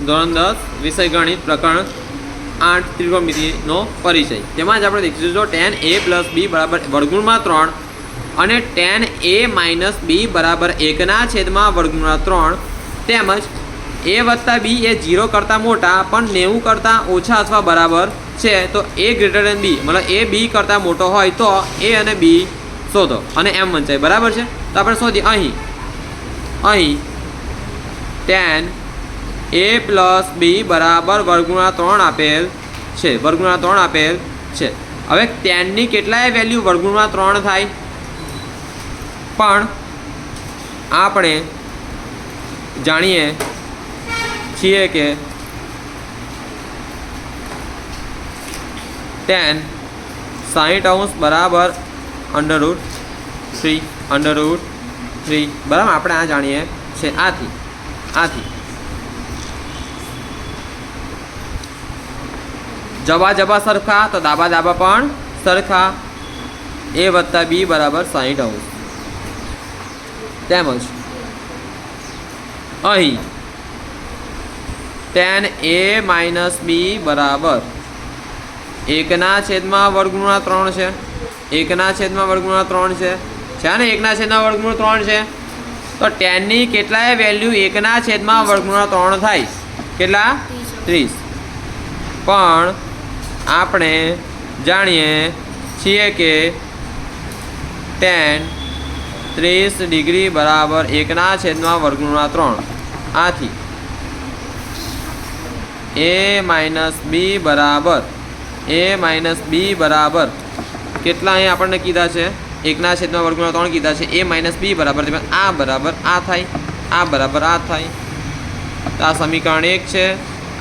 ધોરણ 10 વિષય ગણિત પ્રકરણ 8 ત્રિકોણમિતિનો પરિચય। તેમાં જ આપણે દેખીશું જો tan a + b બરાબર વર્ગમૂળમાં 3 અને tan a - b બરાબર 1/√3 તેમજ a + b એ 0 કરતાં મોટા પણ 90 કરતાં ઓછા અથવા બરાબર છે તો a > b મતલબ a b કરતાં મોટો હોય તો a અને b શોધો અને એમ વંચાય બરાબર છે। તો આપણે શોધીએ અહીં tan a + b બરાબર √3 આપેલ છે √3 આપેલ છે। હવે tan ની કેટલાય વેલ્યુ √3 થાય પણ આપણે જાણીએ છીએ કે tan 60° બરાબર √3 બરાબર આપણે આ જાણીએ છે। આથી જવા સરખા તો દાબા પણ સરખા a + b બરાબર 60° તેમજ અહીં tan a - b બરાબર 1/√3 છે 1/√3 છે ને 1/√3 છે તો tan ની કેટલાય વેલ્યુ 1/√3 થાય કેટલા 30 પણ આપણે જાણીએ છીએ કે tan 30° બરાબર 1/√3 આથી a - b બરાબર કેટલા અહીં આપણને કીધા છે 1/√3 કીધા છે a - b બરાબર આ થાય આ બરાબર આ થાય તો આ સમીકરણ 1 છે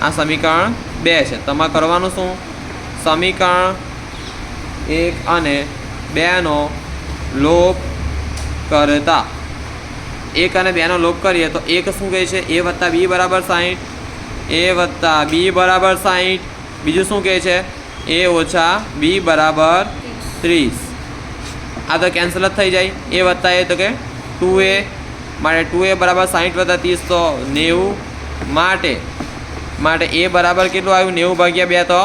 આ સમીકરણ 2 છે। તમારે કરવાનું શું સમીકરણ 1 અને 2 નો લોપ કરતા 1 અને 2 નો લોપ કરીએ તો 1 શું કહે છે a + b બરાબર 60 a + b બરાબર 60 બીજું શું કહે છે a - b બરાબર 30 આ તો કેન્સલ જ થઈ જાય a + a તો કે 2a માટે 2a બરાબર 60 + 30 તો 90 માટે a બરાબર કેટલું આવ્યું 90/2 તો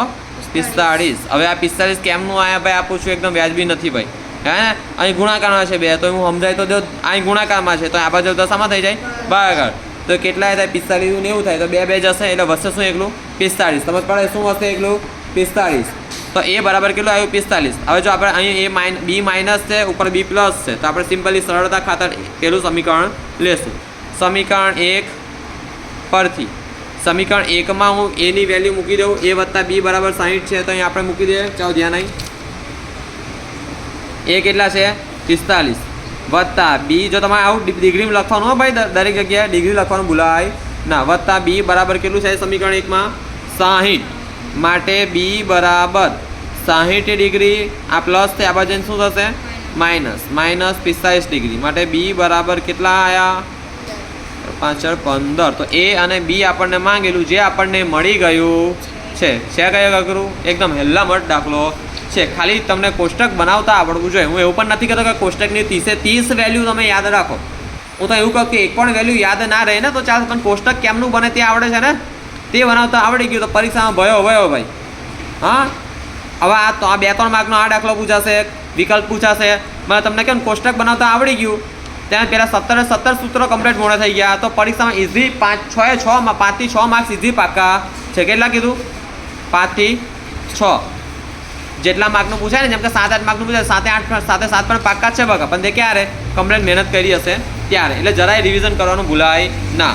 45। હવે આ 45 કેમનું આવ્યા ભાઈ આ પૂછું એકદમ વ્યાજબી નથી ભાઈ હે ને। અહીં ગુણાકારમાં છે 2 તો હું સમજાય તો દો અહીં ગુણાકારમાં છે તો આ બાજુ દશામાં થઈ જાય ભાગાકાર તો કેટલાય થાય 45 90 થાય તો 2 જશે એટલે વધશે શું એકલું 45 સમજ પડે શું વધશે એકલું 45 તો a બરાબર કેટલું આવ્યું 45। હવે જો આપણે અહીં a b માઇનસ છે ઉપર b પ્લસ છે તો આપણે સિમ્પલી સરળતા ખાતર પેલું સમીકરણ લેશું સમીકરણ 1 પરથી સમીકરણ 1 માં હું a ની વેલ્યુ મૂકી દઉં a + b બરાબર 60 છે તો અહીં આપણે મૂકી દઈએ ચાલો ધ્યાન અહીં a કેટલા છે 45 વત્તા b જો તમારે આવું ડિગ્રીમાં લખવાનું હોય ભાઈ દરેક જગ્યાએ ડિગ્રી લખવાનું ભૂલાય ના વત્તા b બરાબર કેટલું છે સમીકરણ 1 માં 60 માટે b બરાબર 60° આ પ્લસ છે આ બાજુ શું થશે -45° માટે b બરાબર કેટલા આવ્યા 5 15 તો a અને b આપણને માંગેલું જે આપણને મળી ગયું છે કયો અઘરું એકદમ હેલ્લામટ દાખલો છે। ખાલી તમને કોષ્ટક બનાવતા આવડવું જોઈએ હું એવું પણ નથી કહેતો કે કોષ્ટકની 30 વેલ્યુ તમે યાદ રાખો હું તો એવું કહું કે એક પણ વેલ્યુ યાદ ના રહે ને તો ચાલો પણ કોષ્ટક કેમનું બને તે આવડે છે ને તે બનાવતા આવડી ગયું તો પરીક્ષામાં ભયો ભાઈ હા હવે આ 2-3 માર્કનો આ દાખલો પૂછાશે વિકલ્પ પૂછાશે મને તમને કેમ કોષ્ટક બનાવતા આવડી ગયું ત્યાં પહેલાં 17 સૂત્રો કમ્પ્લીટ મોડે થઈ ગયા તો પરીક્ષામાં ઇઝી 5થી 6 માર્ક્સ ઇઝી પાક્કા છે કેટલા કીધું 5 થી 6 જેટલા માર્કનું પૂછાય ને જેમ કે 7-8 માર્કનું પૂછાય 7-8 પણ પાક્કા છે બગા પણ તે ક્યારે કમ્પ્લીટ મહેનત કરી હશે ત્યારે એટલે જરાય રિવિઝન કરવાનું ભૂલાય ના।